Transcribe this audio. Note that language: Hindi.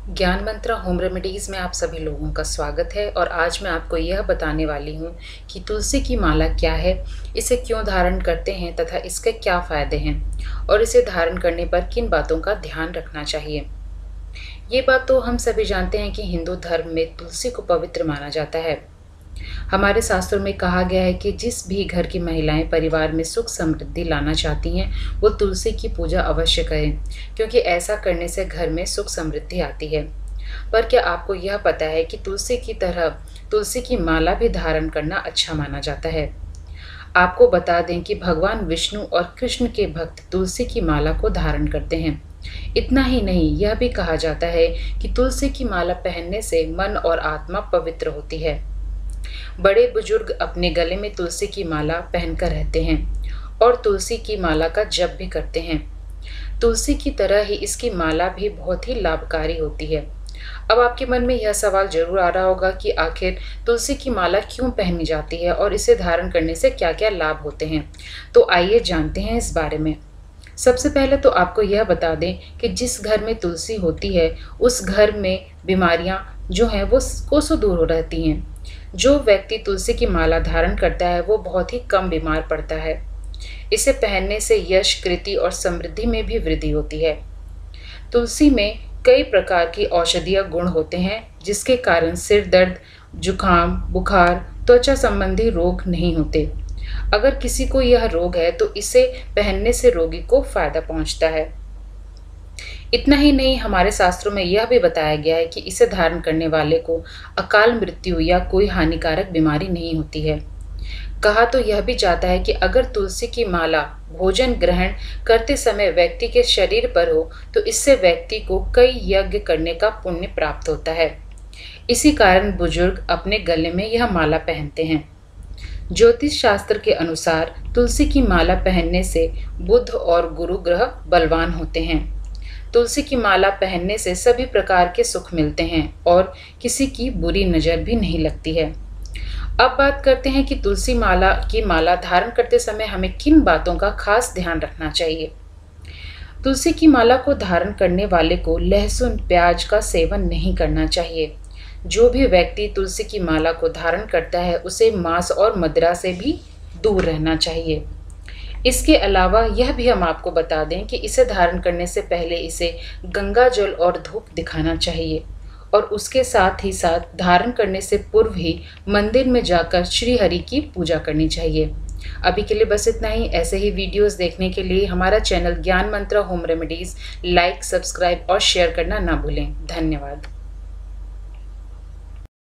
ज्ञान मंत्रा होम रेमेडीज़ में आप सभी लोगों का स्वागत है। और आज मैं आपको यह बताने वाली हूँ कि तुलसी की माला क्या है, इसे क्यों धारण करते हैं तथा इसके क्या फ़ायदे हैं और इसे धारण करने पर किन बातों का ध्यान रखना चाहिए। ये बात तो हम सभी जानते हैं कि हिंदू धर्म में तुलसी को पवित्र माना जाता है। हमारे शास्त्रों में कहा गया है कि जिस भी घर की महिलाएं परिवार में सुख समृद्धि लाना चाहती हैं, वो तुलसी की पूजा अवश्य करें, क्योंकि ऐसा करने से घर में सुख समृद्धि आती है। पर क्या आपको यह पता है कि तुलसी की तरह तुलसी की माला भी धारण करना अच्छा माना जाता है। आपको बता दें कि भगवान विष्णु और कृष्ण के भक्त तुलसी की माला को धारण करते हैं। इतना ही नहीं, यह भी कहा जाता है कि तुलसी की माला पहनने से मन और आत्मा पवित्र होती है। बड़े बुजुर्ग अपने गले में तुलसी की माला पहनकर रहते हैं और तुलसी की माला का जप भी करते हैं। तुलसी की तरह ही इसकी माला भी बहुत ही लाभकारी होती है। अब आपके मन में यह सवाल जरूर आ रहा होगा कि आखिर तुलसी की माला क्यों पहनी जाती है और इसे धारण करने से क्या क्या लाभ होते हैं। तो आइए जानते हैं इस बारे में। सबसे पहले तो आपको यह बता दें कि जिस घर में तुलसी होती है उस घर में बीमारियां जो हैं वो कोसों दूर हो रहती हैं। जो व्यक्ति तुलसी की माला धारण करता है वो बहुत ही कम बीमार पड़ता है। इसे पहनने से यश, कृति और समृद्धि में भी वृद्धि होती है। तुलसी में कई प्रकार की औषधीय गुण होते हैं, जिसके कारण सिर दर्द, जुकाम, बुखार, त्वचा संबंधी रोग नहीं होते। अगर किसी को यह रोग है तो इसे पहनने से रोगी को फायदा पहुंचता है। इतना ही नहीं, हमारे शास्त्रों में यह भी बताया गया है कि इसे धारण करने वाले को अकाल मृत्यु या कोई हानिकारक बीमारी नहीं होती है। कहा तो यह भी जाता है कि अगर तुलसी की माला भोजन ग्रहण करते समय व्यक्ति के शरीर पर हो तो इससे व्यक्ति को कई यज्ञ करने का पुण्य प्राप्त होता है। इसी कारण बुजुर्ग अपने गले में यह माला पहनते हैं। ज्योतिष शास्त्र के अनुसार तुलसी की माला पहनने से बुध और गुरु ग्रह बलवान होते हैं। तुलसी की माला पहनने से सभी प्रकार के सुख मिलते हैं और किसी की बुरी नज़र भी नहीं लगती है। अब बात करते हैं कि तुलसी माला की माला धारण करते समय हमें किन बातों का खास ध्यान रखना चाहिए। तुलसी की माला को धारण करने वाले को लहसुन, प्याज का सेवन नहीं करना चाहिए। जो भी व्यक्ति तुलसी की माला को धारण करता है उसे मांस और मदिरा से भी दूर रहना चाहिए। इसके अलावा यह भी हम आपको बता दें कि इसे धारण करने से पहले इसे गंगा जल और धूप दिखाना चाहिए और उसके साथ ही साथ धारण करने से पूर्व ही मंदिर में जाकर श्री हरि की पूजा करनी चाहिए। अभी के लिए बस इतना ही। ऐसे ही वीडियोस देखने के लिए हमारा चैनल ज्ञान मंत्रा होम रेमेडीज़ लाइक, सब्सक्राइब और शेयर करना ना भूलें। धन्यवाद।